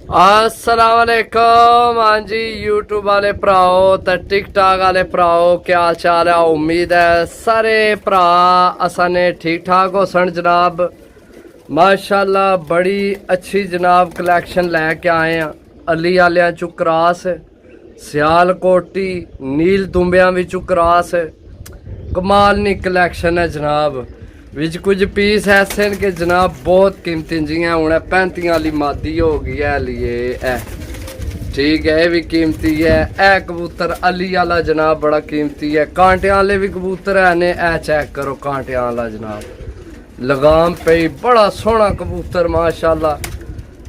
अस्सलाम वालेकुम। हाँ जी, यूट्यूब वाले भराओ ते टिकटॉक वाले भराओ, क्या हाल चाल है? उम्मीद है सारे भरा असाने ठीक ठाक हो सन जनाब। माशाल्लाह बड़ी अच्छी जनाब कलैक्शन लैके आए हैं। अली आलियां चू क्रॉस, सियालकोटी, नील दुंबियां विचू क्रॉस, कमाल नी कलैक्शन है जनाब। विच कुछ पीस ऐसे कि जनाब बहुत कीमती जियां हूँ 35 वाली मादी हो गई है लिए ठीक है, ये भी कीमती है। ए कबूतर अली वाला जनाब बड़ा कीमती है। कांटे वाले भी कबूतर है ने, ए चेक करो कांटे वाला जनाब, लगाम पे बड़ा सोहना कबूतर माशाल्लाह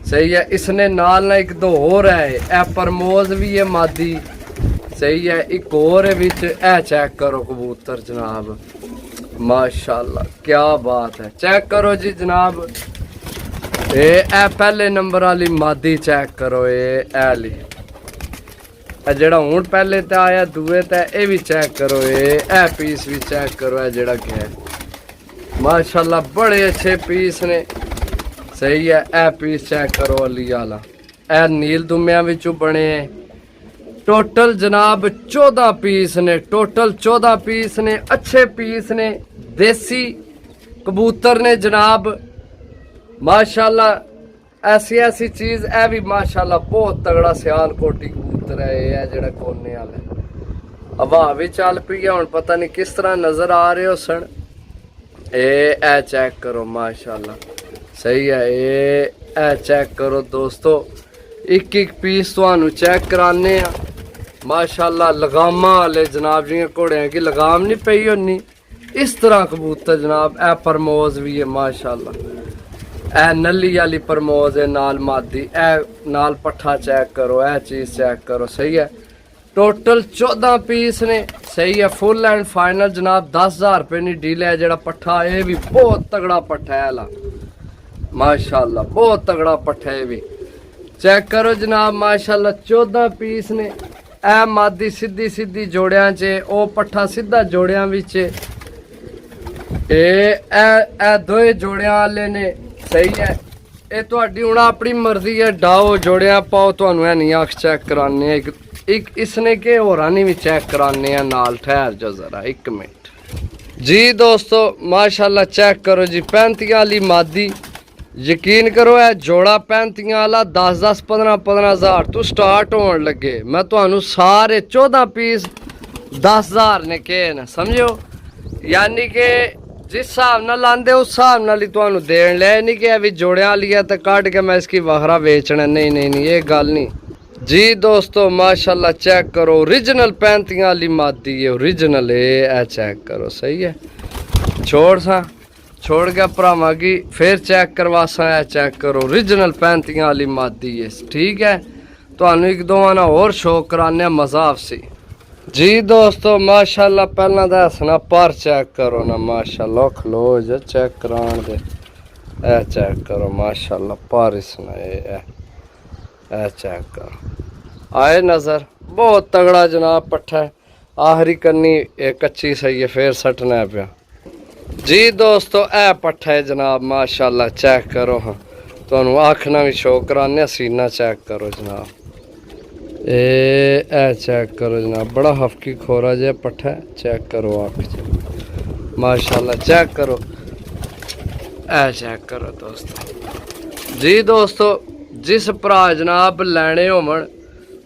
सही है। इसने नाल ना एक दो और है, ए परमोज भी है मादी सही है, एक और है विच। ए चेक करो कबूतर जनाब माशाल्लाह क्या बात है। चेक करो जी जनाब, ए पहले नंबर वाली मादी चेक करो, ए ली जेड़ा हूँ पहले ते आया दूए ते ए भी चेक करो, ए पीस भी चेक करो, ए जेड़ा क्या है माशाल्लाह बड़े अच्छे पीस ने सही है। ए पीस चेक करो अली वाला, ए नील दुम्बियां विचों बने टोटल जनाब 14 पीस ने, टोटल 14 पीस ने, अच्छे पीस ने, देसी कबूतर ने जनाब माशाल्लाह। ऐसी ऐसी चीज है भी माशाल्लाह बहुत तगड़ा सियालकोटी कबूतर है ये जेड़ा कोने वाला। हवा भी चल पई है, हुण पता नहीं किस तरह नजर आ रहे हो सन। ए चेक करो माशाल्लाह सही है। ए चेक करो दोस्तों, एक एक पीस तुहानू चेक कराने आ माशाल्लाह। लगामा वाले जनाब जियां घोड़ियां की लगाम नहीं पई होनी, इस तरह कबूतर जनाब। ए परमोज भी है माशाल्लाह, ए नली वाली परमोज है नाल मादी, ए नाल पट्ठा चेक करो, ए चीज चेक करो सही है। टोटल 14 पीस ने सही है, फुल एंड फाइनल जनाब 10,000 रुपये नहीं डील है। जेड़ा पट्ठा है भी बहुत तगड़ा पट्ठा है ला माशाल्लाह, बहुत तगड़ा पट्ठा है भी चेक करो जनाब माशाल्लाह। 14 पीस ने, ए मादी सीधी सीधी जोड़ियां च, ओ पट्ठा सीधा जोड़ियां विच, ए दोए जोड़ियां वाले ने सही है। ये तुहाडी हुण अपनी मर्जी है, डाओ जोड़ियां पाओ, तुहानू है नहीं अख चेक कराने एक इसने के होरानी भी चेक कराने नाल। ठहर जो जरा एक मिनट जी दोस्तों माशाल्लाह चेक करो जी। 35 वाली मादी, यकीन करो है जोड़ा 35 वाला 10-10 15-15 हज़ार तो स्टार्ट होने लगे। मैं तो सारे 14 पीस 10,000 ने कहे न समझो, यानी कि जिस हिसाब न लाते उस हिसाब न ही तुहानू देन लिया, नहीं कि अभी जोड़िया लिया तो कट के मैं इसकी वखरा बेचना, नहीं नहीं नहीं ये गल नहीं जी दोस्तों माशाल्लाह। चेक करो ओरिजिनल 35 वाली मादी है, ओरिजिनल है, चेक करो सही है। छोड़ गया भरावां की फिर चेक करवासा, चेक करो ओरिजिनल 35 वाली मादी है ठीक है। तुहानू एक दो ना होर शो कराने मजा आपसी जी दोस्तों माशाल्लाह। पहला तो हसना पर चेक करो ना माशाल्लाह, खलो जो चेक करान दे, ए चेक करो माशाल्लाह पर इसना ए चेक करो आए नजर, बहुत तगड़ा जनाब पट्ठा है। आखिरी कन्नी एक कच्ची सही है फिर सटना पिया जी दोस्तों। ए पट्ठा है जनाब माशाल्लाह चेक करो। हाँ तुहानू आखना भी शो कराने, सीना चेक करो जनाब, ए चेक करो जनाब, बड़ा हफ्की खोरा जहा पट्ठा है, चेक करो आँख माशाल्लाह चेक करो, ए चेक करो दोस्तों जी। दोस्तों जिस भरा जनाब लैने होवन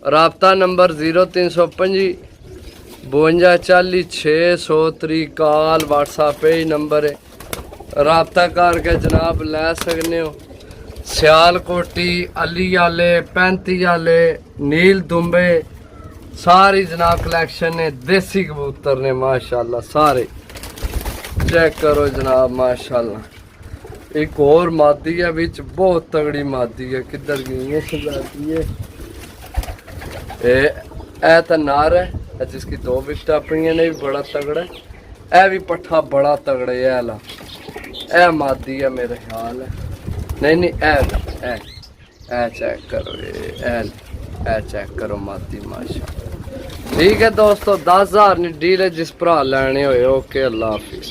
राबता नंबर 0325 52 40 603 कॉल व्हाट्सएप ही नंबर है, राबता करके जनाब लै सकने हो। सियालकोटी अली वाले 35 वाले नील दुम्बे सारी जनाब कलैक्शन ने, देसी कबूतर ने माशाल्लाह सारे चेक करो जनाब माशाल्लाह। एक और मादी है बिच, बहुत तगड़ी मादी है, किधर गई है सजाती है। ए तो नार है जिसकी 2 विकटा अपनी ने, भी बड़ा तगड़ा है। ए भी पट्ठा बड़ा तगड़ा है ला, ए मादी है मेरे ख्याल है, नहीं नहीं ए चेक करो, ए चेक करो मादी माशाल्लाह ठीक है दोस्तों। 10,000 नहीं डील है जिस भरा लैने होए। ओके अल्लाह हाफिज़।